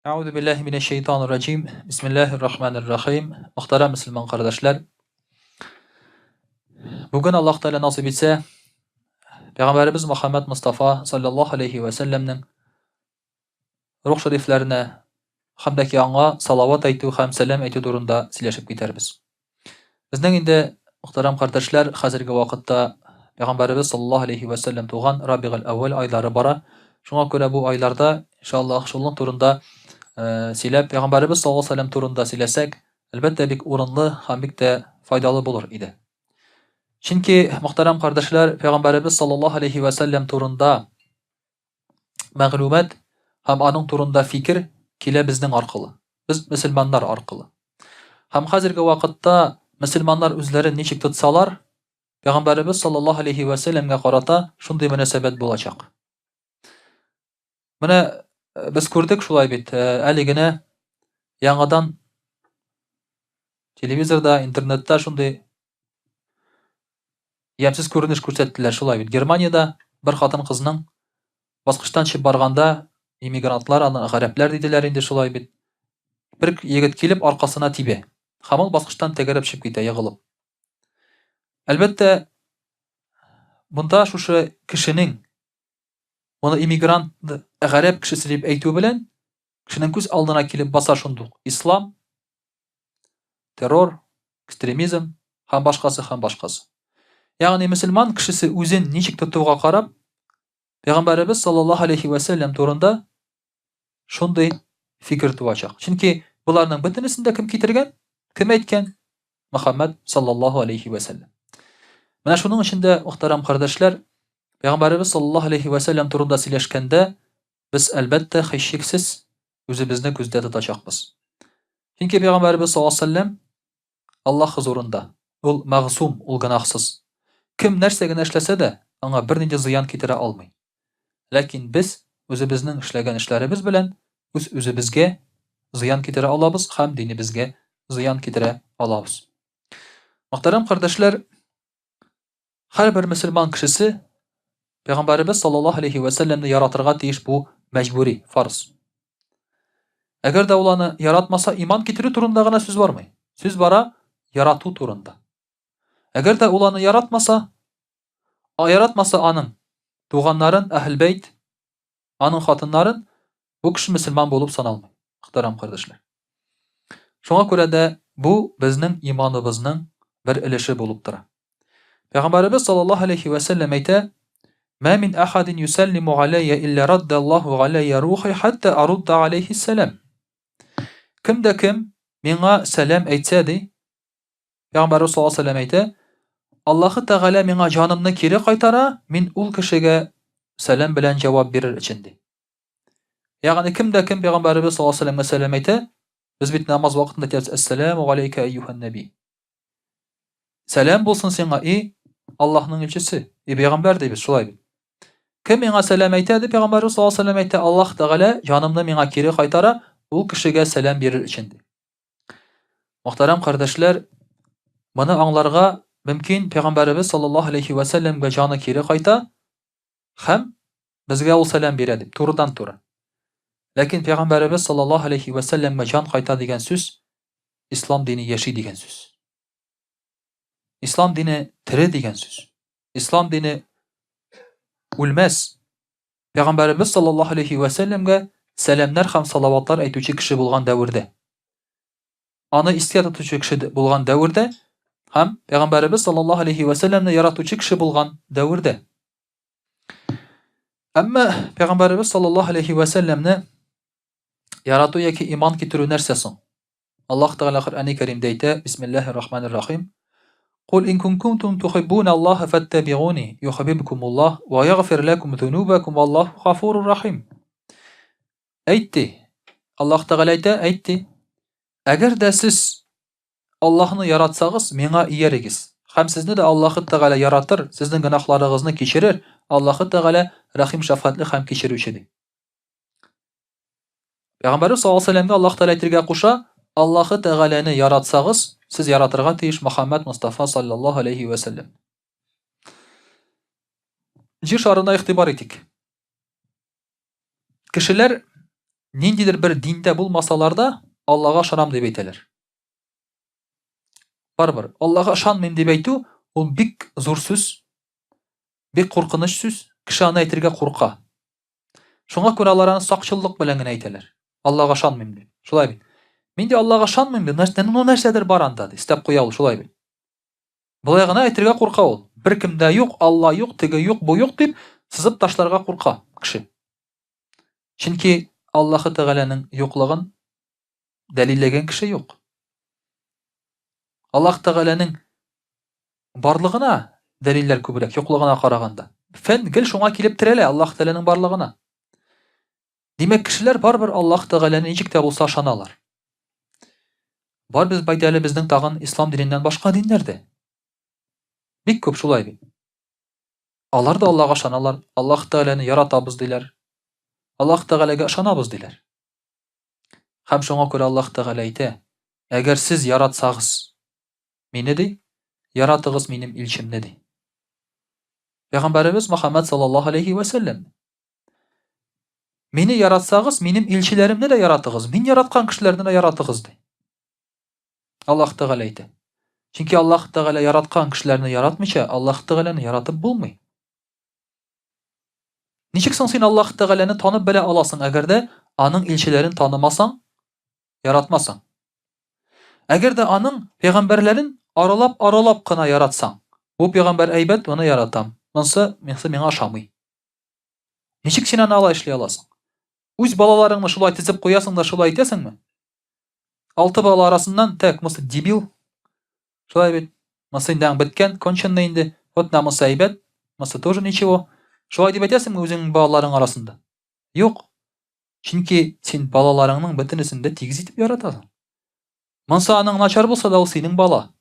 Euzu billahi mineşşeytanirracim. Bismillahirrahmanirrahim. Muhterem Müslüman kardeşler, bugün Allah Teala nasip etse Peygamberimiz Muhammed Mustafa sallallahu aleyhi ve sellem'nin ruh şeriflerine hamdaki anga salavat aytu hem selam aytu durunda sileşip giderbiz. Bizden inde muhterem kardeşler, hazırki vakitte Peygamberimiz sallallahu aleyhi ve sellem tuğan Rabi'ül Evvel ayları bara. Şuna göre bu aylarda inşallah şunun turunda silep Peygamberimiz sallallahu aleyhi ve sellem turunda silesek elbette bik orunlu hem bik de faydalı bulur idi. Çünkü muhterem kardeşler, Peygamberimiz sallallahu aleyhi ve sellem turunda mağlumat hem anın turunda fikir kile bizden arkalı. Biz Müslümanlar arkalı. Hem hazırki vakitte Müslümanlar özleri niçik tutsalar, Peygamberimiz sallallahu aleyhi ve sellem'e karata şunday münasebet bulacak. Mine biz gördük şulay bit. Aligine yangadan televizorda, internette şunday yemsiz görünüş gösterdiler şulay bit. Germaniyada bir hatın kızının basqıçtan çıkıp barganda immigrantlar, аны garepler dediler indi şulay bit. Bir yigit kelip arkasına tibe. Hamıl basqıçtan tegerip çıkıp gite yığılıp. Elbette bunda şuşu kişinin onu immigrant garep kişisi deyip eytүү bilen kişinin göz aldına kelip basa şunduk. İslam, terör, ekstremizm, ham başkası. Yani Müslüman kişisi özün niçik tutuğa karap Peygamberimiz sallallahu aleyhi ve sellem turunda şunday fikir tuacak. Çünkü bularning bitinisinde kim ketirgen? Kim aytgan? Muhammed sallallahu aleyhi ve sellem. Mana şunun içinde muhterem kardeşler, Peygamberimiz sallallahu aleyhi ve sellem turunda sileşkende biz elbette hiçşiksiz özümüzni gözde tutacakmız. Çünkü Peygamberimiz sallallahu aleyhi ve sellem Allah huzurunda, ol mağsum, ol günahsız. Kim nersegen işlese de ona bir nece ziyan ketire almay. Lakin biz özümüzning işlegen işlerimiz bilen özümizge ziyan ketire alabız, hem dinimizge ziyan ketire alabız. Muhterem kardeşler, her bir Müslüman kişisi Peygamberimiz sallallahu aleyhi ve sellem'ni yaratırga tiyiş bu mecburi, farz. Eğer de ulanı yaratmasa iman ketiri turunda gana söz var mı? Söz bara yaratu turunda. Eğer de ulanı yaratmasa anın, tuğanların, ehl beyt, anın hatınların bu kişi Müslüman bolup sanalmay. Muhterem kardeşler. Şuna göre de bu bizning imanımızning bir ilişi bolup dura. Peygamberimiz sallallahu aleyhi ve sellem ayta: "Ma min ahadin yusallimu alayya illa raddallahu alayya ruhi hatta arudda alayhi selam." Kimde kim menga selam aytsadi, Peygamberimiz sallallahu aleyhi ve sellem ayta: "Allahu Teala menga canımni keri qaytara, men ul kişiga selam bilen cevap verir içindi." Yani kimde kim Peygamberimiz sallallahu aleyhi ve sellem ayta, biz bit namaz vaqtında aytamiz: "Esselamu aleyke eyyuhan nebi." Selam bolsun sana ey Allah'ın elçisi, peygamber deybiz şulay bit. Kim menga selam aytadi, Peygamberimiz sallallahu aleyhi ve sellem ayta: "Allah Teala canımni menga keri qaytara, ul kişiga selam verir içindi." Muhterem kardeşler, bunu anlarga mümkün Peygamberimiz sallallahu aleyhi ve sellem'e canı keri qayta, hem bizge ul selam beredi, turdan tura. Lakin Peygamberimiz sallallahu aleyhi ve sellem'e can qayta degan söz, İslam dini yaşay degan söz. İslam dini tiri degan söz. İslam dini ölmez. Peygamberimiz sallallahu aleyhi ve sellem'e selamlar hem salavatlar aytuvchi kishi bo'lgan davrda, ana istiyat etuvchi kishi bo'lgan davrda, hem Peygamberimiz sallallahu aleyhi ve sellem'ni yaratuvchi kishi bo'lgan davrda. Amma Peygamberimiz sallallahu aleyhi ve sellem'ni yaratuv yoki iman keltiruv narsasi. Allah Teala Qur'oni Karimda ayta: Bismillahirrahmanirrahim. Qul in kuntum tuhibbunallaha fattabi'uni yuhibbukumullah va yaghfir lakum dhunubakum vallahu g'afurur rahim. Aytdi. Allah Teala aytdi: Agar da siz Allah'ni yaratsangiz menga iyerigiz. Hem sizni de Allah Teala yaratır, sizning gunohlaringizni kechirir. Allah Teala rahim shafqatli ham kechiruvchidir. Peygamberimiz sallallahu aleyhi ve sellem'e Allah Teala aytırga qo'sha, Allah Teala'ni yaratsangiz, siz yaratırga teyish Muhammed Mustafa sallallahu aleyhi ve sellem. Yer şarına ixtibar etdik. Kişiler ниндидер бер диндә булмасалар да, Аллага ышанам дип әйтәләр. Барыбер, Аллага ышанмыйм дип әйтү, ул бик зур сүз, бик куркыныч сүз, кеше аны әйтергә курка. Шуңа күрә алар аны сакчылык белән генә әйтәләр. Аллага ышанмыйм дип. Шулай бит. Мин дә Аллага ышанмыйм дип, нәрсәдер бар анда дип, истәп куя ул, шулай бит. Болай гына әйтергә курка ул. Бер кемдә юк, Алла юк, теге юк, бу юк дип сызып ташларга курка кеше. Чөнки Аллаһы Тәгаләнең юклыгын дәлилләгән кеше юк. Аллаһ Тәгаләнең барлыгына дәлилләр күбрәк, юклыгына караганда. Фән гел шуңа килеп терәлә Аллаһ Тәгаләнең барлыгына. Димәк, кешеләр барбер Аллаһ Тәгаләне ничек тә булса ышаналар. Бар без байтәле безнең тагын ислам диненнән башка диннәрдә. Бик күп шулай бит. Алар да Аллага ышаналар, Аллаһ Тәгаләне яратабыз диләр. Аллаһ Тәгаләгә ышанабыз диләр. Һәм шуңа күрә Аллаһ Тәгалә әйтә: "Әгәр сез яратсагыз мине ди, яратыгыз минем илчемне ди." Пәйгамбәребез Мөхәммәд саллаллаһу алейхи ва сәлләм: "Мине яратсагыз, минем илчеләремне дә яратыгыз, мин яраткан кешеләрне дә яратыгыз" ди. Аллаһ Тәгалә әйтә. Чөнки Аллаһ Тәгалә яраткан кешеләрне яратмыйча, Аллаһ Тәгаләне яратып булмый. Ничек соң син Аллаһ Тәгаләне танып белә аласың, әгәр дә аның илчеләрен танымасаң, яратмасаң? Әгәр дә аның пәйгамбәрләрен аралап кына яратсаң, бу пәйгамбәр әйбәт, моны яратам. Монсы миңа ошамый. Ничек син аны алай эшли аласың? Үз балаларыңны шулай тизеп куясың да шулай әйтәсеңме? 6 бала арасыннан так, монсы дебил. Шулай бит. Монсы инде беткән, конченный инде. Вот намысы әйбәт, монсы тоже ничего. Шулай дип әйтәсеңме үзеңнең балаларың арасында? Юк. Чөнки син балаларыңның бөтенесен дә тигез итеп яратасың. Монсы аның начар булса да ул синең бала.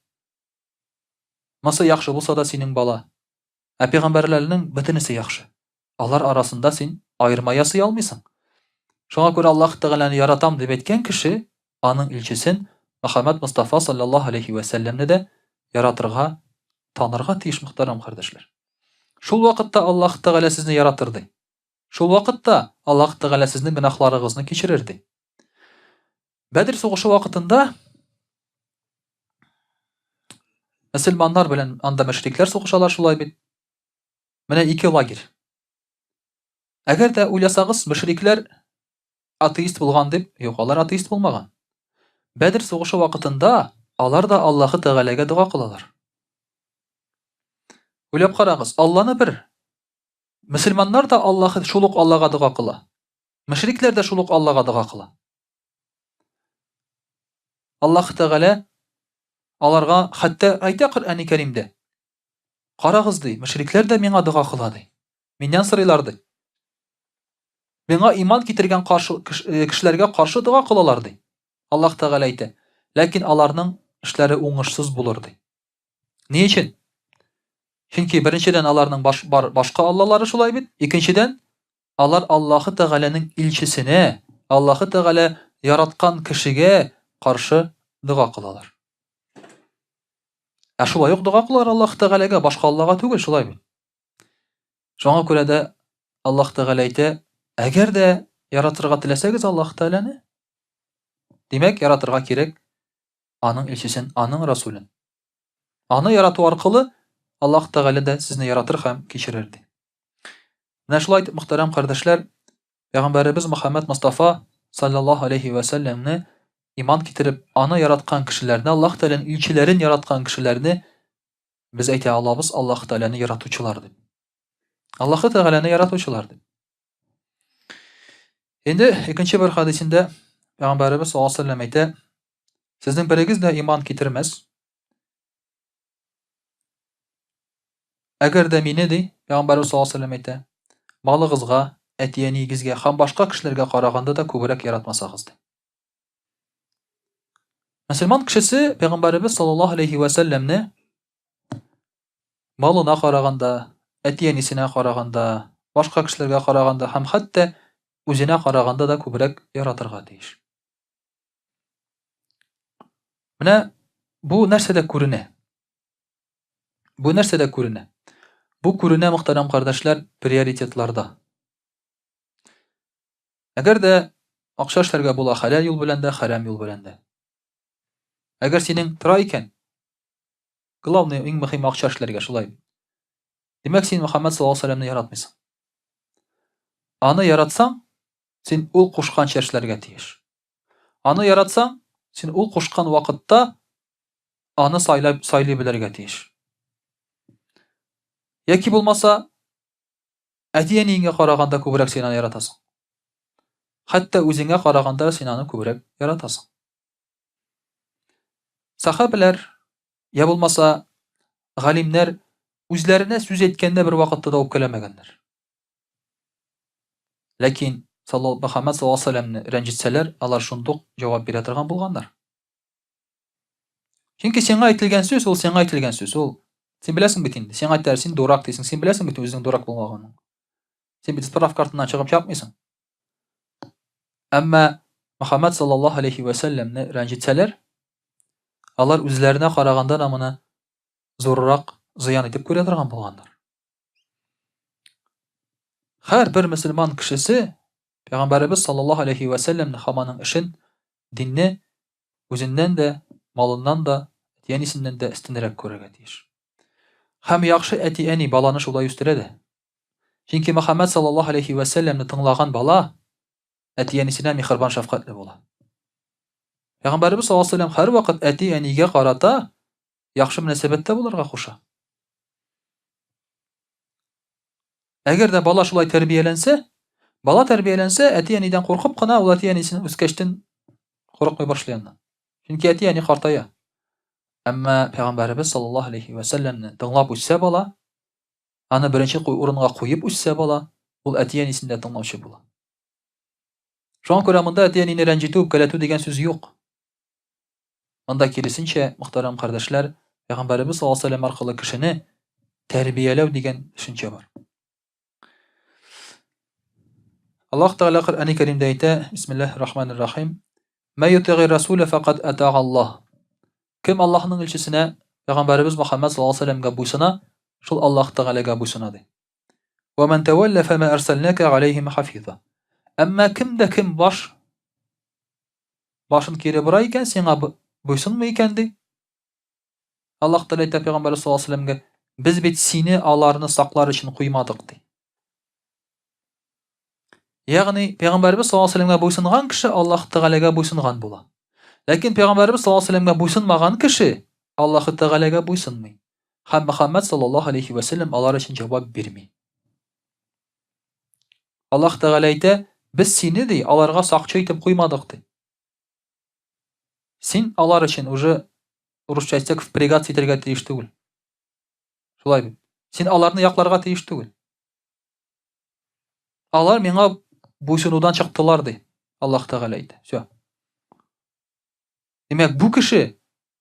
Монсы яхшы булса да синең бала. Ә пәйгамбәрләрнең бөтенесе яхшы. Алар арасында син аерма ясый алмыйсың. Шуңа күрә Аллаһ Тәгаләне яратам дип әйткән кеше аның илчесен Мөхәммәд Мустафа саллаллаһу алейхи ва сәлләмне дә яратырга, танырга тиеш, мөхтәрәм кардәшләр. Шул вакытта Аллаһ Тәгалә сезне яратыр ди. Шул вакытта Аллаһ Тәгалә сезнең гөнаһларыгызны кичерер ди. Бәдер сугышы вакытында мөселманнар белән анда мөшрикләр сугышалар, шулай бит. Менә 2 лагерь. Әгәр дә уйласагыз, мөшрикләр атеист булган дип, юк, алар атеист булмаган. Бәдер сугышы вакытында алар да Аллаһы Тәгаләгә дуа кылалар. Уйлап карагыз, Алланы бер. Мөселманнар да шул ук Аллага дуа кыла. Мөшрикләр дә шул ук Аллага дуа кыла. Аллаһ Тәгалә аларга хәтта әйтә Коръәни Кәримдә: "Карагыз ди, мөшрикләр дә миңа дуа кыла ди. Миннән сорыйлар ди. Миңа иман китергән кешеләргә каршы дуа кылалар ди." Аллаһ Тәгалә әйтә: "Ләкин аларның эшләре уңышсыз булыр" ди. Ни өчен? Чөнки беренчедән аларның башка аллалары шулай бит. Икенчедән, алар Аллаһы Тәгаләнең илчесенә, Аллаһы Тәгалә яраткан кешегә каршы дуа кылалар. Ә шулай ук дуа кылалар Аллаһ Тәгаләгә, башка Аллага түгел, шулай бит. Шуңа күрә дә Аллаһ Тәгалә әйтә: "Әгәр дә яратырга теләсәгез Аллаһ Тәгаләне, димәк, яратырга кирәк аның илчесен, аның расулын. Аны ярату аркылы Аллаһ Тәгалә дә сезне яратыр һәм кичерер" ди. Менә шулай, мөхтәрәм кардәшләр, Пәйгамбәребез Мөхәммәд Мустафа саллаллаһу алейхи ва сәлләмне иман китереп, аны яраткан кешеләрне, Аллаһ Тәгаләнең илчеләрен яраткан кешеләрне без әйтә алабыз Аллаһ Тәгаләне яратучылар дип. Аллаһы Тәгаләне яратучылар дип. Инде икенче бер хадисендә Пәйгамбәребез саллаллаһу алейхи ва сәлләм әйтә: "Сезнең берегез дә иман китермәс. Әгәр дә мине ди, Пәйгамбәребез саллаллаһу алейхи ва сәлләм әйтә, малыгызга, әти-әнигезгә һәм башка кешеләргә караганда да күбрәк яратмасагыз" ди. Мөселман кешесе Пәйгамбәребез саллаллаһу алейхи ва сәлләмне малына караганда, әти-әнисенә караганда, башка кешеләргә караганда һәм хәтта үзенә караганда да күбрәк яратырга тиеш. Менә бу нәрсәдә күренә? Бу нәрсәдә күренә? Бу күренә, мөхтәрәм кардәшләр, приоритетларда. Әгәр дә акча эшләргә була хәләл юл белән дә, хәрам юл белән дә. Әгәр синең тора икән, главный иң мөһим акча эшләргә шулай. Димәк, син Мөхәммәд саллаллаһу алейһи ва сәлләмне яратмыйсың. Аны яратсаң, син ул кушканча эшләргә тиеш. Аны яратсаң, син ул кушкан вакытта аны сайлый белергә тиеш. Яки булмаса, әти-әниеңә караганда күбрәк син аны яратасың. Хәтта үзеңә караганда син аны күбрәк яратасың. Сахабалар, я булмаса, галимнәр үзләренә сүз әйткәндә бер вакытта да үпкәләмәгәннәр. Ләкин Мөхәммәд саллаллаһу алейһи ва сәлләмне рәнҗетсәләр, алар шундук җавап бирә торган булганнар. Чөнки сиңа әйтелгән сүз, ул сиңа әйтелгән сүз, ул син беләсең бит инде. Сиңа әйтәләр, син дурак дисең, син беләсең бит үзең дурак булмаганын. Син бит справка артыннан чыгып чапмыйсың. Әмма Мөхәммәд саллаллаһу алейһи ва сәлләмне рәнҗетсәләр, алар үзләренә караганда да моны зуррак зыян итеп күрә торган булганнар. Һәр бер мөселман кешесе Пәйгамбәрбез саллаллаһу алейһи ва сәлләмне һаманың эшен, динне үзеннән дә, малыннан да, әти-әнисеннән дә өстенрәк күрергә тиеш. Һәм яхшы әти-әни баланы шулай үстерә дә. Чөнки Мөхәммәд саллаллаһу алейһи ва сәлләмне тыңлаган бала әти-әнисенә михрибан шәфкатьле була. Пәйгамбәрбез саллаллаһу алейһи ва сәлләм һәр вакыт әти-әнигә карата яхшы мөнәсәбәттә булырга куша. Әгәр дә бала шулай тәрбияләнсә, әти-әнидән куркып кына ул әти-әнисен үскәчтән курыкмый башлый аны. Чөнки әти-әни картая. Әмма Пәйгамбәрбез саллаллаһу алейһи ва сәлләмне тыңлап үссә бала, аны беренче урынга куеп үссә бала, ул әти-әнисен дә тыңлаучы була. Шуңа күрә монда әти-әнине рәнҗетү, үпкәләтү дигән сүз юк. Монда киресенчә, мөхтәрәм кардәшләр, Пәйгамбәрбез саллаллаһу алейһи ва сәлләм аркылы кешене тәрбияләү дигән төшенчә бар. Аллаһ Тәгалә Коръән-и Кәримдә әйтә: Бисмиллаһир-рахманир-рахим. Ма ютиғи расуля фақат атаға Аллаһ. Кем Аллаһның илчесенә, Пәйгамбәрбез Мөхәммәд саллаллаһу алейһи ва сәлләмгә буйсына, шул Аллаһ Тәгаләгә буйсына ди. Ва ман тавалла фама арсалнака алейһим хафиза. Әмма кемдә кем башын кире бора икән, сиңа буйсынмый икән ди. Аллаһ Тәгалә әйтә Пәйгамбәр саллаллаһу алейһи ва сәлләмгә: Без бит сине аларны саклар өчен куймадык ди. Ягъни Пәйгамбәрбез саллаллаһу алейһи ва сәлләмгә буйсынган кеше Аллаһ Тәгаләгә буйсынган була. Ләкин Пәйгамбәрбез саллаллаһу алейһи ва сәлләмгә буйсынмаган кеше Аллаһ Тәгаләгә буйсынмый. Һәм Мөхәммәд саллаллаһу алейһи ва сәлләм алар өчен җавап бирми. Аллаһ Тәгалә әйтә: Без сине ди аларга сакчы итеп куймадык ди. Син алар өчен уже урысча әйтсәк впрягаться итәргә тиеш түгел. Шулай бит. Син аларны якларга тиеш түгел. Алар миңа буйсынудан чыктылар ди. Аллаһ Тәгалә әйтә. Всё. Димәк, бу кеше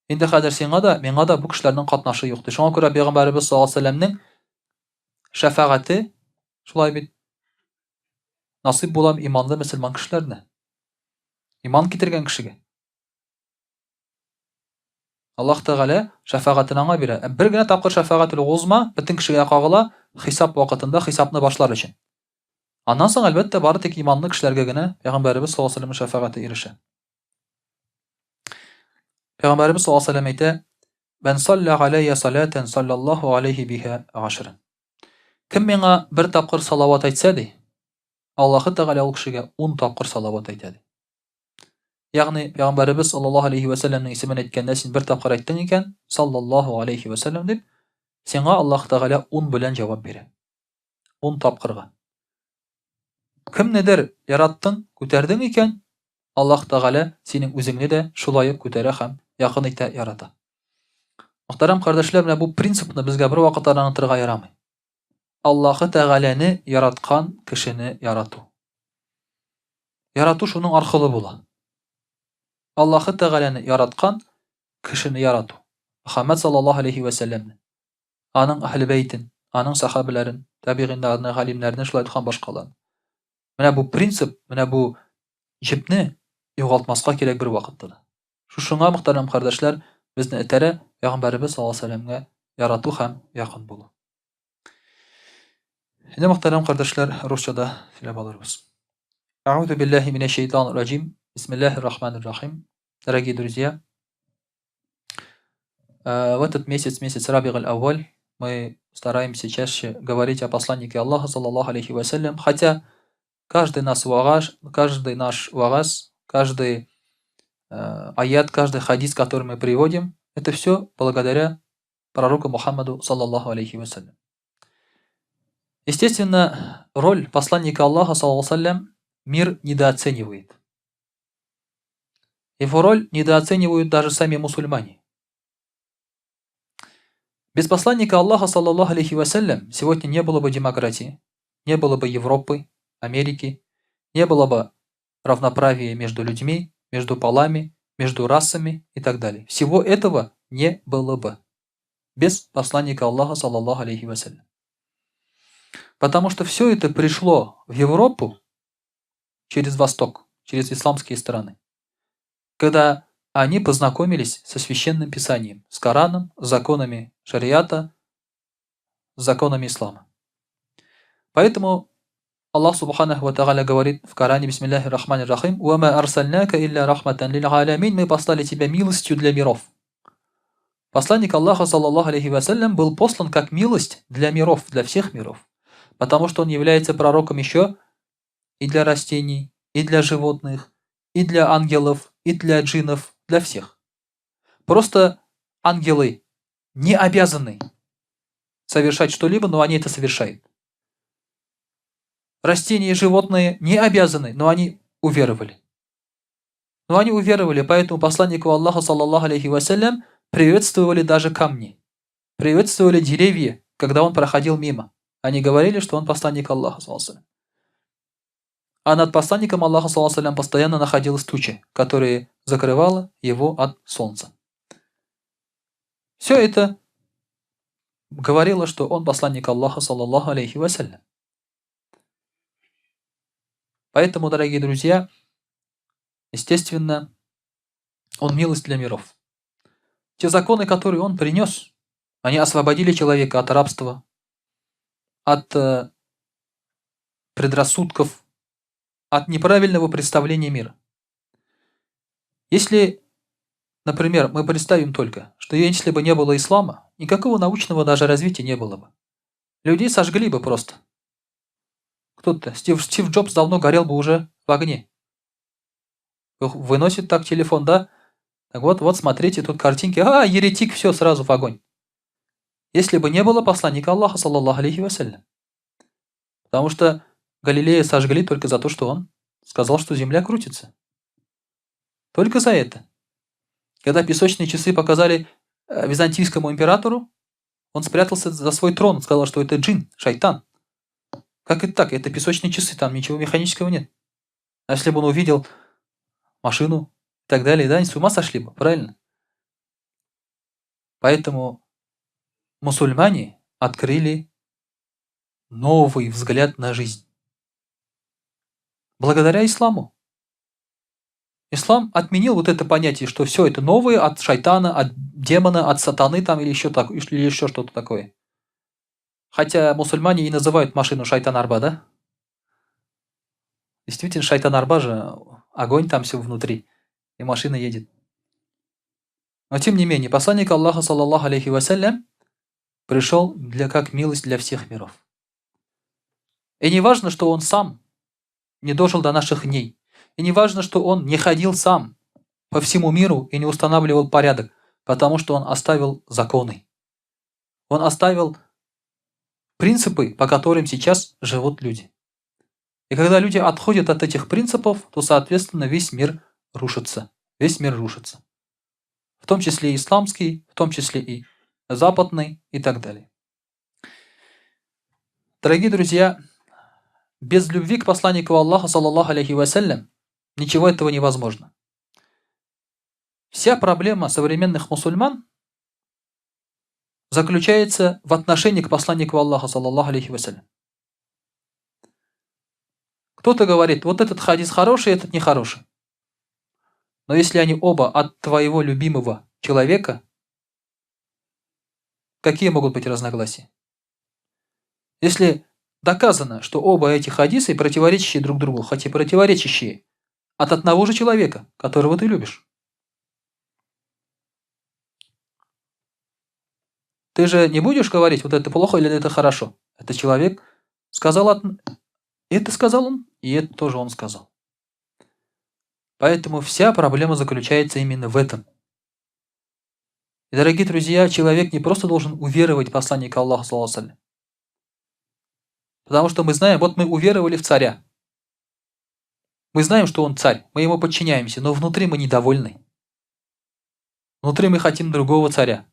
инде хәзер сиңа да, миңа да бу кешеләрнең катнашы юк ди. Шуңа күрә Пәйгамбәрбез саллаллаһу алейһи ва сәлләмнең шәфагате шулай бит насыйп була иманлы мөселман кешеләрне. Иман китергән кешегә. Аллаһ Тәгалә шәфагатын аңа бирә. Бер генә тапкыр шәфагатул узма бөтен кешегә кагыла хисап вакытында хисапны башлар өчен. Аннан соң әлбәттә бары тик иманлы кешеләргә генә Пәйгамбәрбез саллаллаһу алейһи ва сәлләм шәфагате ирешә. Пәйгамбәрбез саллаллаһу алейһи ва сәлләм әйтә: "Ман салла алейя салатан саллаллаһу алейһи биха ашран." Кем миңа бер тапкыр салават әйтсә ди, Аллаһ Тәгалә ул кешегә 10 тапкыр салават әйтә ди. Ягъни Пәйгамбәрбез саллаллаһу алейһи ва сәлләмнең исемен әйткәндә син бер тапкыр әйттең икән, саллаллаһу алейһи ва сәлләм дип, сиңа Аллаһ Тәгалә 10 белән җавап бирә. 10 тапкырга. Кемнедер яраттың, күтәрдең икән, Аллаһ Тәгалә синең үзеңне дә шулай ук күтәрә һәм якын итә, ярата. Мөхтәрәм кардәшләр, менә бу принципны безгә бер вакытта онытырга ярамый. Аллаһ Тәгаләне яраткан кешене ярату. Ярату шуның аркылы була. Аллаһ Тәгаләне яраткан кешене ярату. Мөхәммәд саллаллаһу алейһи ва сәлләмне, аның әһле бәйтен, аның сахабаларын, табигиннарны, галимнәрне, шулай торган башкаларны. Менә бу принцип, менә бу җепне югалтмаска кирәк бер вакытта да. Шушыңа, мөхтәрәм кардәшләр, безне этәрә Пәйгамбәрбез саллаллаһу алейһи ва сәлләмгә ярату һәм якын булу. Инде, мөхтәрәм кардәшләр, русчада сөйләп алырбыз. А'уду биллахи минаш шайтанир раджим. Бисмиллахир рахманир рахим. Дорогие друзья, в этот месяц, месяц Рабиг аль-Авваль, мы стараемся чаще говорить о посланнике Аллаха, саллаллаху алейхи вассалям, хотя каждый наш вагаз, каждый аят, каждый хадис, который мы приводим, это все благодаря пророку Мухаммаду, саллаллаху алейхи вассалям. Естественно, роль посланника Аллаха, саллаллаху алейхи мир недооценивает. Его роль недооценивают даже сами мусульмане. Без посланника Аллаха, саллаллаху алейхи вассалям, сегодня не было бы демократии, не было бы Европы, Америки, не было бы равноправия между людьми, между полами, между расами и так далее. Всего этого не было бы без посланника Аллаха, саллаллаху алейхи вассалям. Потому что все это пришло в Европу через Восток, через исламские страны, когда они познакомились со священным писанием, с Кораном, с законами шариата, с законами ислама. Поэтому Аллах Субханаху ва Тааля говорит в Коране, бисмиллахи рахмани рахим, «Вама арсальнака илля рахматан лил алямин», мы послали тебя милостью для миров. Посланник Аллаха, саллаллаху алейхи вассалям, был послан как милость для миров, для всех миров, потому что он является пророком еще и для растений, и для животных, и для ангелов, и для джиннов, для всех. Просто ангелы не обязаны совершать что-либо, но они это совершают. Растения и животные не обязаны, но они уверовали. Поэтому посланнику Аллаха, саллаллаху алейхи вассалям, приветствовали даже камни, приветствовали деревья, когда он проходил мимо. Они говорили, что он посланник Аллаха, саллаллаху алейхи вассалям. А над посланником Аллаха, саллаллаху алейхи вассалям, постоянно находилась туча, которая закрывала его от солнца. Все это говорило, что он посланник Аллаха, саллаллаху алейхи вассалям. Поэтому, дорогие друзья, естественно, он милость для миров. Те законы, которые он принес, они освободили человека от рабства, от предрассудков, от неправильного представления мира. Если, например, мы представим только, что если бы не было ислама, никакого научного даже развития не было бы. Людей сожгли бы просто. Кто-то, Стив Джобс давно горел бы уже в огне. Выносит так телефон, да? Так вот, смотрите, тут картинки. Еретик, все, сразу в огонь. Если бы не было посланника Аллаха, саллаллаху алейхи вассалям. Потому что Галилея сожгли только за то, что он сказал, что земля крутится. Только за это. Когда песочные часы показали византийскому императору, он спрятался за свой трон, он сказал, что это джин, шайтан. Как это так? Это песочные часы, там ничего механического нет. А если бы он увидел машину и так далее, да, они с ума сошли бы, правильно? Поэтому мусульмане открыли новый взгляд на жизнь. Благодаря исламу. Ислам отменил вот это понятие, что все это новое от шайтана, от демона, от сатаны там или еще что-то такое. Хотя мусульмане и называют машину шайтан-арба, да? Действительно, шайтан-арба же, огонь там все внутри, и машина едет. Но тем не менее, посланник Аллаха, саллаллаху алейхи вассалям, пришел как милость для всех миров. И не важно, что он сам не дожил до наших дней. И не важно, что он не ходил сам по всему миру и не устанавливал порядок, потому что он оставил законы. Он оставил принципы, по которым сейчас живут люди. И когда люди отходят от этих принципов, то, соответственно, весь мир рушится. Весь мир рушится. В том числе и исламский, в том числе и западный и так далее. Дорогие друзья, без любви к посланнику Аллаха, саллаллаху алейхи вассалям, ничего этого невозможно. Вся проблема современных мусульман заключается в отношении к посланнику Аллаха, саллаллаху алейхи вассалям. Кто-то говорит, вот этот хадис хороший, этот нехороший. Но если они оба от твоего любимого человека, какие могут быть разногласия? Если доказано, что оба эти хадисы противоречащие друг другу, хотя и противоречащие от одного же человека, которого ты любишь. Ты же не будешь говорить, вот это плохо или это хорошо. Это человек сказал, это сказал он, и это тоже он сказал. Поэтому вся проблема заключается именно в этом. И, дорогие друзья, человек не просто должен уверовать в посланника Аллаха, саллаллаху алейхи ва саллям. Потому что мы знаем, вот мы уверовали в царя. Мы знаем, что он царь, мы ему подчиняемся, но внутри мы недовольны. Внутри мы хотим другого царя.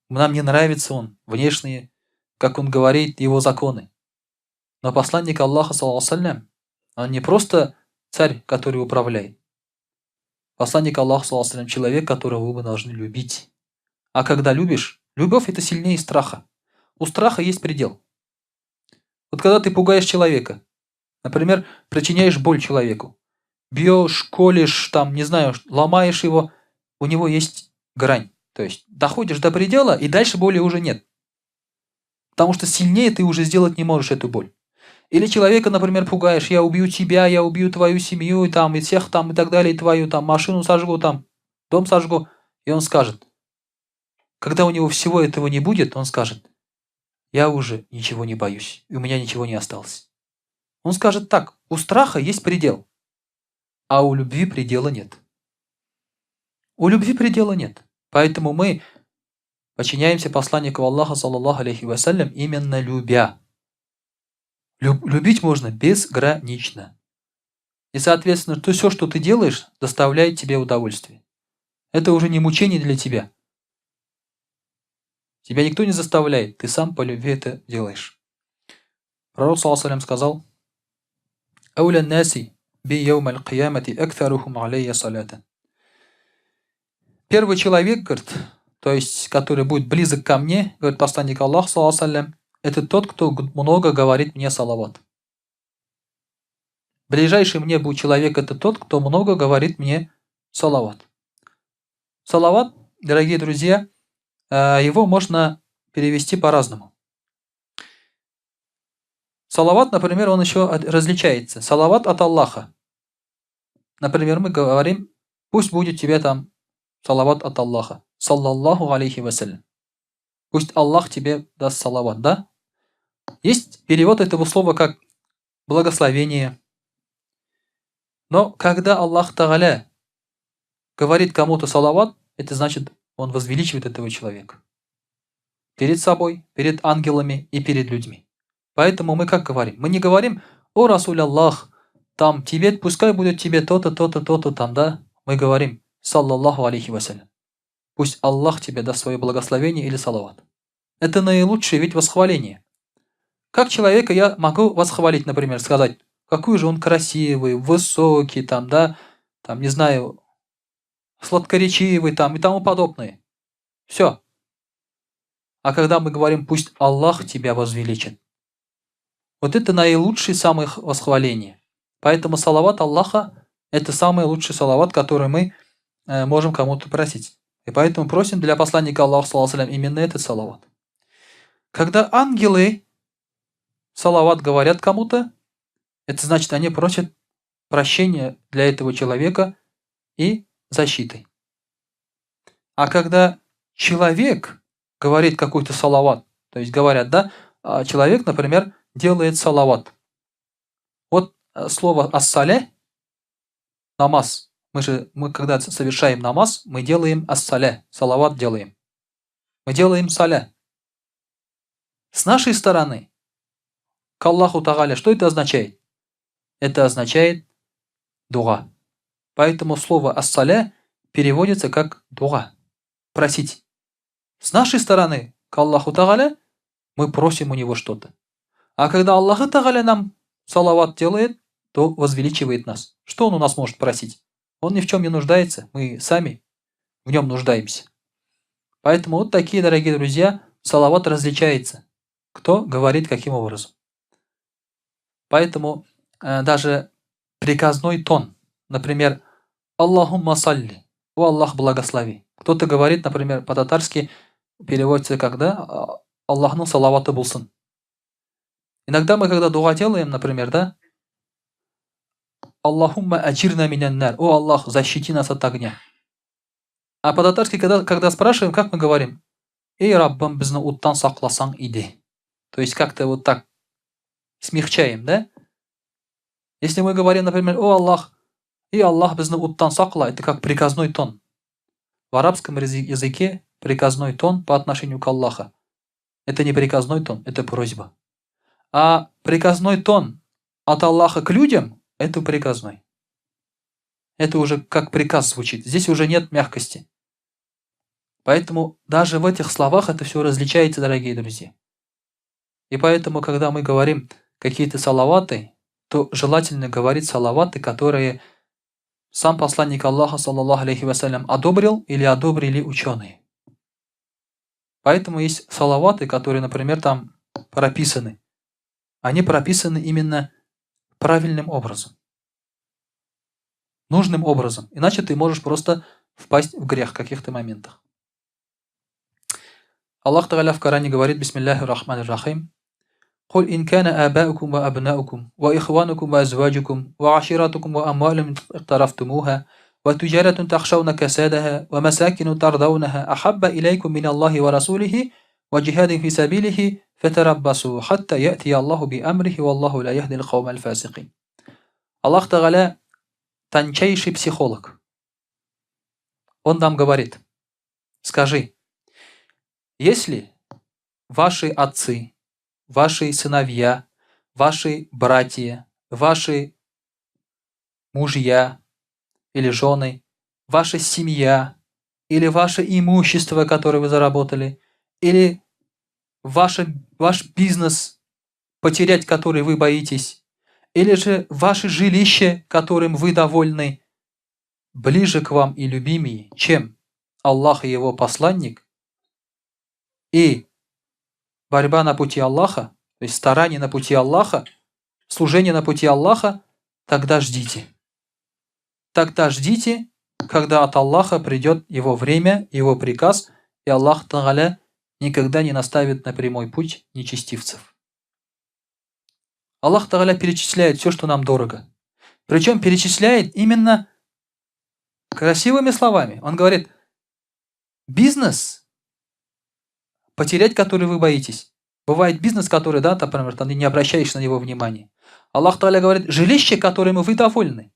Нам не нравится он, внешние, как он говорит, его законы. Но посланник Аллаха, саллаллаху алейхи ва саллям, он не просто царь, который управляет. Посланник Аллаха, саллаллаху алейхи ва саллям, человек, которого вы должны любить. А когда любишь, любовь это сильнее страха. У страха есть предел. Вот когда ты пугаешь человека, например, причиняешь боль человеку, бьешь, колешь, там, не знаю, ломаешь его, у него есть грань. То есть доходишь до предела, и дальше боли уже нет. Потому что сильнее ты уже сделать не можешь эту боль. Или человека, например, пугаешь, я убью тебя, я убью твою семью, и, там, и всех там, и так далее, и твою там машину сожгу, там, дом сожгу. И он скажет, когда у него всего этого не будет, он скажет, я уже ничего не боюсь, и у меня ничего не осталось. Он скажет так, у страха есть предел, а у любви предела нет. У любви предела нет. Поэтому мы подчиняемся посланнику Аллаха, саллаллаху алейхи ва саллям, именно любя. Любить можно безгранично. И, соответственно, все, что ты делаешь, доставляет тебе удовольствие. Это уже не мучение для тебя. Тебя никто не заставляет, ты сам по любви это делаешь. Пророк, саллаллаху алейхи ва саллям, сказал, «Ауля наси би яум аль-киямати акфарухум алейя салата». Первый человек, говорит, то есть, который будет близок ко мне, говорит посланник Аллаха, саллаллаху алейхи ва саллям, это тот, кто много говорит мне салават. Ближайший мне будет человек, это тот, кто много говорит мне салават. Салават, дорогие друзья, его можно перевести по-разному. Салават, например, он еще различается. Салават от Аллаха. Например, мы говорим, пусть будет тебе там салават от Аллаха. Саллаллаху алейхи вассалям. Пусть Аллах тебе даст салават, да? Есть перевод этого слова как благословение. Но когда Аллах Тааля говорит кому-то салават, это значит, он возвеличивает этого человека. Перед собой, перед ангелами и перед людьми. Поэтому мы как говорим? Мы не говорим, о Расуль Аллах, там тебе, пускай будет тебе то-то, то-то, то-то там, да? Мы говорим, саллаллаху алейхи вассалям. Пусть Аллах тебе даст свое благословение или салават. Это наилучший вид восхваления. Как человека я могу восхвалить, например, сказать, какой же он красивый, высокий, там, да, там, не знаю, сладкоречивый, там, и тому подобное. Все. А когда мы говорим, пусть Аллах тебя возвеличит, вот это наилучшее самое восхваление. Поэтому салават Аллаха – это самый лучший салават, который мы можем кому-то просить. И поэтому просим для посланника Аллаха, саллаллаху алейхи ва саллям, именно этот салават. Когда ангелы салават говорят кому-то, это значит, они просят прощения для этого человека и защиты. А когда человек говорит какой-то салават, то есть говорят, да, человек, например, делает салават. Вот слово ас-саля, намаз. Мы когда совершаем намаз, мы делаем ас-саля, салават делаем. Мы делаем саля. С нашей стороны, к Аллаху Тааля, что это означает? Это означает дуа. Поэтому слово ас-саля переводится как дуа, просить. С нашей стороны, к Аллаху Тааля, мы просим у него что-то. А когда Аллах Тааля нам салават делает, то возвеличивает нас. Что он у нас может просить? Он ни в чем не нуждается, мы сами в нем нуждаемся. Поэтому вот такие, дорогие друзья, салават различается. Кто говорит каким образом. Поэтому даже приказной тон, например, Аллахумма салли, о Аллах благослови. Кто-то говорит, например, по-татарски переводится, когда Аллахның салаваты булсын. Иногда мы, когда дуа делаем, например, да, Аллахумма аджирна минаннар, о Аллах, защити нас от огня. А по-татарски, когда спрашиваем, как мы говорим? Эй, Раббам, bizni оттан сақласаң иди. То есть как-то вот так смягчаем, да? Если мы говорим, например, о Аллах, и Аллах bizni оттан сақла, это как приказной тон. В арабском языке приказной тон по отношению к Аллаху. Это не приказной тон, это просьба. А приказной тон от Аллаха к людям – это приказной. Это уже как приказ звучит. Здесь уже нет мягкости. Поэтому даже в этих словах это все различается, дорогие друзья. И поэтому, когда мы говорим какие-то салаваты, то желательно говорить салаваты, которые сам посланник Аллаха, саллаллаху алейхи вассалям, одобрил или одобрили ученые. Поэтому есть салаваты, которые, например, там прописаны. Они прописаны именно правильным образом. Нужным образом. Иначе ты можешь просто впасть в грех в каких-то моментах. Аллах Та'аля в Коране говорит: Бисмиллахи рахмани рахим. قل إن كان آباؤكم وأبناؤكم وإخوانكم وأزواجكم وعشيرتكم وأموال اقترفتموها وتجارة تخشون كسادها ومساكن ترضونها أحب إليكم من الله ورسوله وجهاد في سبيله فتربصوا حتى يأتي الله بأمره والله لا يهدي القوم الفاسقين. Аллах Та'аля тончайший психолог. Он нам говорит: скажи, если ваши отцы, ваши сыновья, ваши братья, ваши мужья или жены, ваша семья или ваше имущество, которое вы заработали, или ваш бизнес, потерять который вы боитесь, или же ваше жилище, которым вы довольны, ближе к вам и любимее, чем Аллах и Его посланник, и борьба на пути Аллаха, то есть старание на пути Аллаха, служение на пути Аллаха, тогда ждите. Тогда ждите, когда от Аллаха придет Его время, Его приказ, и Аллах Та'аля никогда не наставит на прямой путь нечестивцев. Аллах Та'аля перечисляет все, что нам дорого. Причем перечисляет именно красивыми словами. Он говорит: бизнес, потерять который вы боитесь. Бывает бизнес, который, да, например, ты не обращаешь на него внимания. Аллах Та'аля говорит: жилище, которым вы довольны.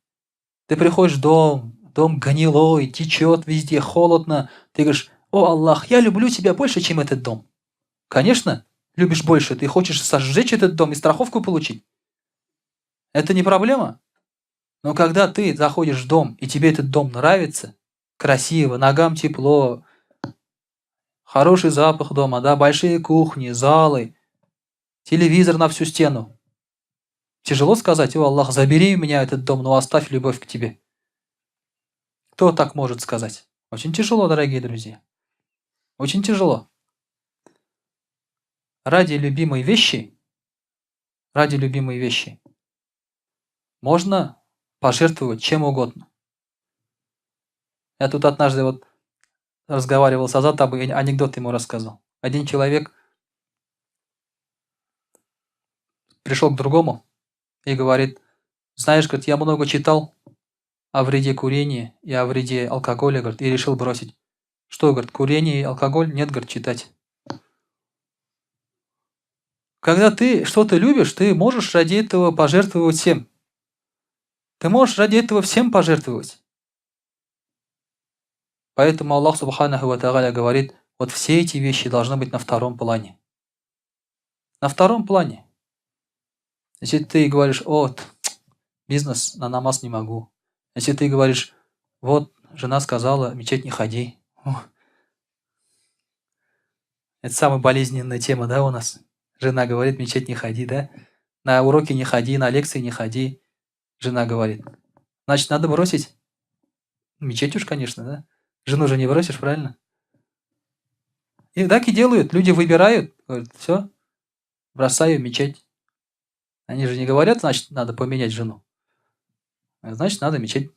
Ты приходишь в дом гнилой, течет везде, холодно. Ты говоришь: о Аллах, я люблю тебя больше, чем этот дом. Конечно, любишь больше. Ты хочешь сожечь этот дом и страховку получить. Это не проблема. Но когда ты заходишь в дом, и тебе этот дом нравится, красиво, ногам тепло, хороший запах дома, да, большие кухни, залы, телевизор на всю стену. Тяжело сказать: о Аллах, забери у меня этот дом, но оставь любовь к тебе. Кто так может сказать? Очень тяжело, дорогие друзья. Очень тяжело. Ради любимой вещи можно пожертвовать чем угодно. Я тут однажды вот разговаривал с Азатом, и анекдот ему рассказал. Один человек пришел к другому и говорит: знаешь, говорит, я много читал о вреде курения и о вреде алкоголя, говорит, и решил бросить. Что, говорит, курение и алкоголь? Нет, говорит, читать. Когда ты что-то любишь, ты можешь ради этого пожертвовать всем. Ты можешь ради этого всем пожертвовать. Поэтому Аллах Субханаху ва Тааля говорит: вот все эти вещи должны быть на втором плане. На втором плане. Если ты говоришь: вот, бизнес, на намаз не могу. Если ты говоришь: вот, жена сказала, в мечеть не ходи. Это самая болезненная тема, да, у нас? Жена говорит: в мечеть не ходи, да? На уроки не ходи, на лекции не ходи. Жена говорит. Значит, надо бросить. Мечеть уж, конечно, да? Жену же не бросишь, правильно? И так и делают. Люди выбирают. Говорят: все, бросаю мечеть. Они же не говорят: значит, надо поменять жену. Значит, надо мечеть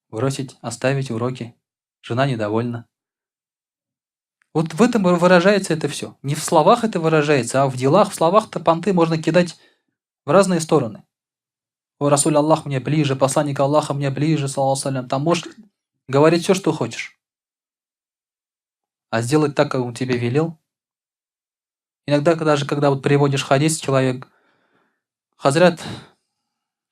бросить, оставить уроки. Жена недовольна. Вот в этом и выражается это все. Не в словах это выражается, а в делах. В словах-то понты можно кидать в разные стороны. О, Расуль Аллах мне ближе, посланник Аллаха мне ближе, саллаллаху алейхи. Там можешь говорить все, что хочешь. А сделать так, как он тебе велел. Иногда, даже когда вот приводишь хадис, человек, Хазрят,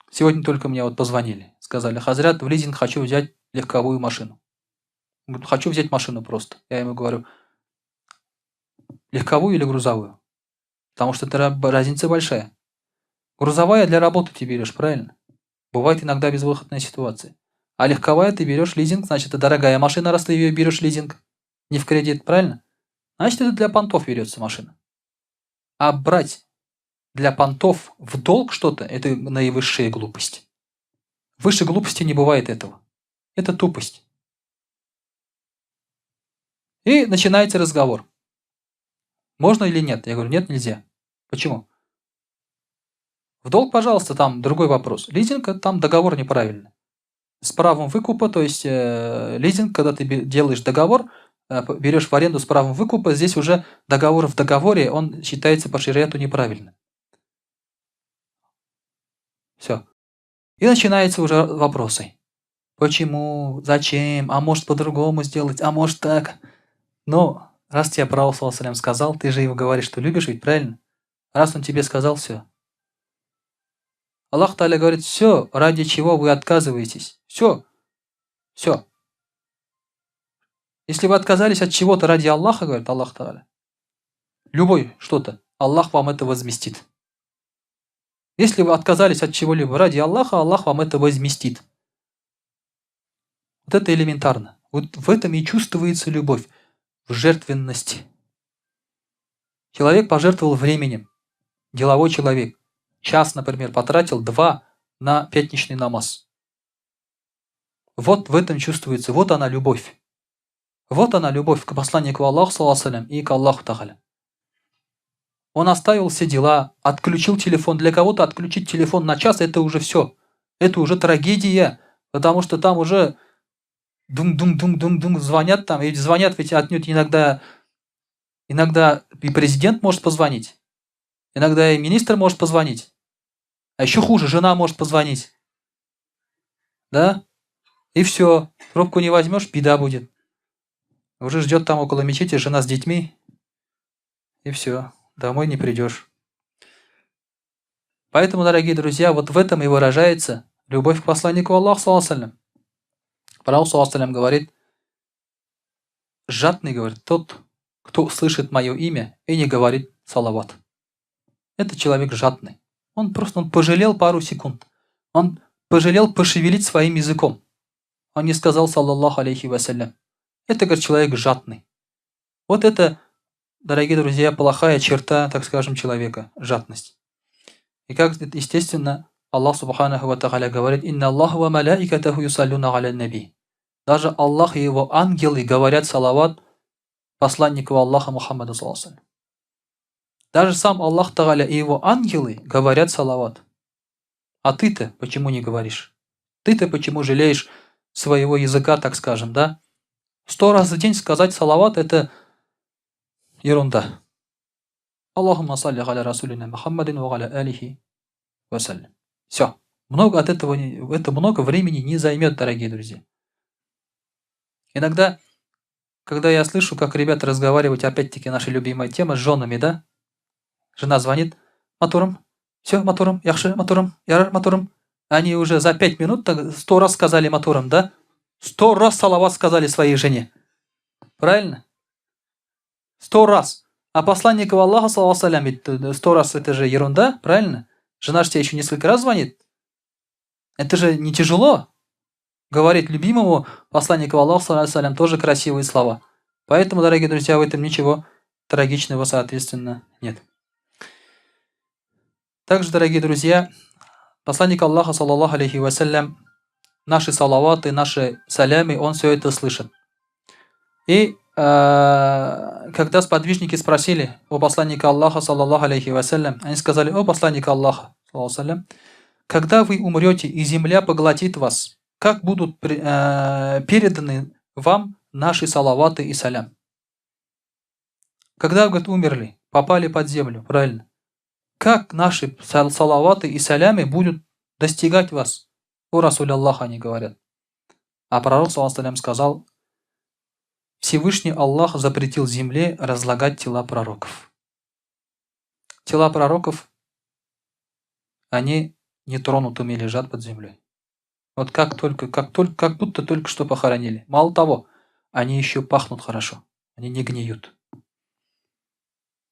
сегодня только мне вот позвонили, сказали, Хазрят, в лизинг хочу взять легковую машину. Говорит, хочу взять машину просто. Я ему говорю, легковую или грузовую? Потому что это разница большая. Грузовая для работы ты берешь, правильно? Бывает иногда безвыходная ситуация. А легковая ты берешь лизинг, значит, это дорогая машина, раз ты ее берешь лизинг, не в кредит, правильно? Значит, это для понтов берется машина. А брать для понтов в долг что-то – это наивысшая глупость. Выше глупости не бывает этого. Это тупость. И начинается разговор. Можно или нет? Я говорю, нет, нельзя. Почему? В долг, пожалуйста, там другой вопрос. Лизинг – там договор неправильный. С правом выкупа, то есть лизинг, когда ты делаешь договор, берешь в аренду с правом выкупа, здесь уже договор в договоре, он считается по шариату неправильным. Все. И начинаются уже вопросы. Почему? Зачем? А может по-другому сделать? А может так? Но раз тебе пророк саллаллаху сказал, ты же его говоришь, что любишь, ведь правильно? Раз он тебе сказал, все. Аллах Тааля говорит, все, ради чего вы отказываетесь. Все. Все. Если вы отказались от чего-то ради Аллаха, говорит Аллах Тааля, любой что-то, Аллах вам это возместит. Если вы отказались от чего-либо ради Аллаха, Аллах вам это возместит. Вот это элементарно. Вот в этом и чувствуется любовь, в жертвенности. Человек пожертвовал временем, деловой человек. Час, например, потратил 2 на пятничный намаз. Вот в этом чувствуется, вот она любовь. Вот она любовь к посланнику Аллаха, саллаллаху алейхи, и к Аллаху Тааля. Он оставил все дела, отключил телефон. Для кого-то отключить телефон на час – это уже все. Это уже трагедия, потому что там уже дум-дум-дум-дум-дум звонят там. И звонят ведь отнюдь иногда и президент может позвонить. Иногда и министр может позвонить. А еще хуже, жена может позвонить. Да? И все. Трубку не возьмешь, беда будет. Уже ждет там около мечети жена с детьми. И все. Домой не придешь. Поэтому, дорогие друзья, вот в этом и выражается любовь к посланнику Аллаха, саллаллаху алейхи. Пророк, саллаллаху алейхи, говорит, жадный, говорит, тот, кто слышит мое имя и не говорит салават. Это человек жадный. Он пожалел пару секунд. Он пожалел пошевелить своим языком. Он не сказал саллаллаху алейхи вассалям. Это, говорит, человек жадный. Вот это, дорогие друзья, плохая черта, так скажем, человека. Жадность. И как, естественно, Аллах Субханаху ва Тааля говорит, «Инна Аллаху ва малаикатаху юсаллюна аля наби». Даже Аллах и его ангелы говорят салават посланнику Аллаха Мухаммаду саллаллаху алейхи. Даже сам Аллах Тааля и его ангелы говорят салават. А ты-то почему не говоришь? Ты-то почему жалеешь своего языка, так скажем, да? 100 раз в день сказать салават – это ерунда. Аллахумма салли аля расулина Мухаммадин ва аля алихи вассалям. Все. Много от этого, это много времени не займет, дорогие друзья. Иногда, когда я слышу, как ребята разговаривают, опять-таки наша любимая тема, с женами, да? Жена звонит, мотором, все, мотором, яхши, мотором, ярар, мотором. Они уже за 5 минут 100 раз сказали мотором, да? 100 раз салават сказали своей жене. Правильно? 100 раз. А посланнику Аллаха, саллаллаху алейхи, 100 раз это же ерунда, правильно? Жена же тебе еще несколько раз звонит. Это же не тяжело. Говорить любимому посланнику Аллаха, саллаллаху алейхи, тоже красивые слова. Поэтому, дорогие друзья, в этом ничего трагичного, соответственно, нет. Также, дорогие друзья, посланник Аллаха, саллаллаху алейхи вассалям, наши салаваты, наши салямы, он все это слышит. И когда сподвижники спросили у посланника Аллаха, саллаллаху алейхи вассалям, они сказали, о посланник Аллаха, саллаллаху алейхи, когда вы умрете и земля поглотит вас, как будут переданы вам наши салаваты и салям? когда, говорит, умерли, попали под землю, правильно? Как наши салаваты и салямы будут достигать вас? О Расуль Аллах, они говорят. А пророк, саллаллаху алейхи сказал, Всевышний Аллах запретил земле разлагать тела пророков. Тела пророков, они нетронутыми лежат под землей. Вот как будто только что похоронили. Мало того, они еще пахнут хорошо. Они не гниют.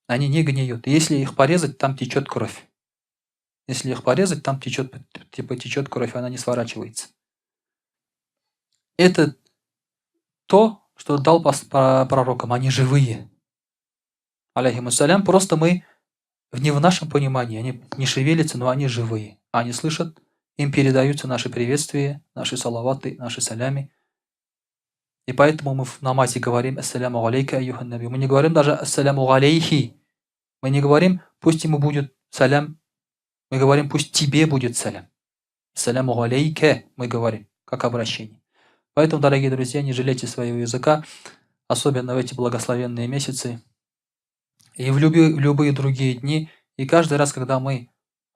Они не гниют. Если их порезать, там течет кровь. Если их порезать, там течет кровь, она не сворачивается. Это то, что дал пророкам. Они живые. Алейхимуссалям. Просто мы не в нашем понимании. Они не шевелятся, но они живые. Они слышат, им передаются наши приветствия, наши салаваты, наши салями. И поэтому мы в намазе говорим «Ассаляму алейка, айюхан наби». Мы не говорим даже «Ассаляму алейхи». Мы не говорим «Пусть ему будет салям». Мы говорим «Пусть тебе будет салям». «Ассаляму алейка» мы говорим, как обращение. Поэтому, дорогие друзья, не жалейте своего языка, особенно в эти благословенные месяцы и в любые другие дни. И каждый раз, когда мы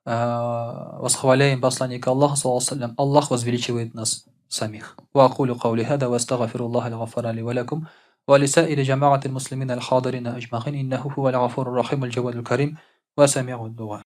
восхваляем посланника Аллаха, саллаллаху Аллах возвеличивает нас самих. وأقول قولي هذا وأستغفر الله الغفار لي ولكم ولسائر جماعة المسلمين الحاضرين أجمعين إنه هو الغفور الرحيم الجواد الكريم وسميع الدعاء.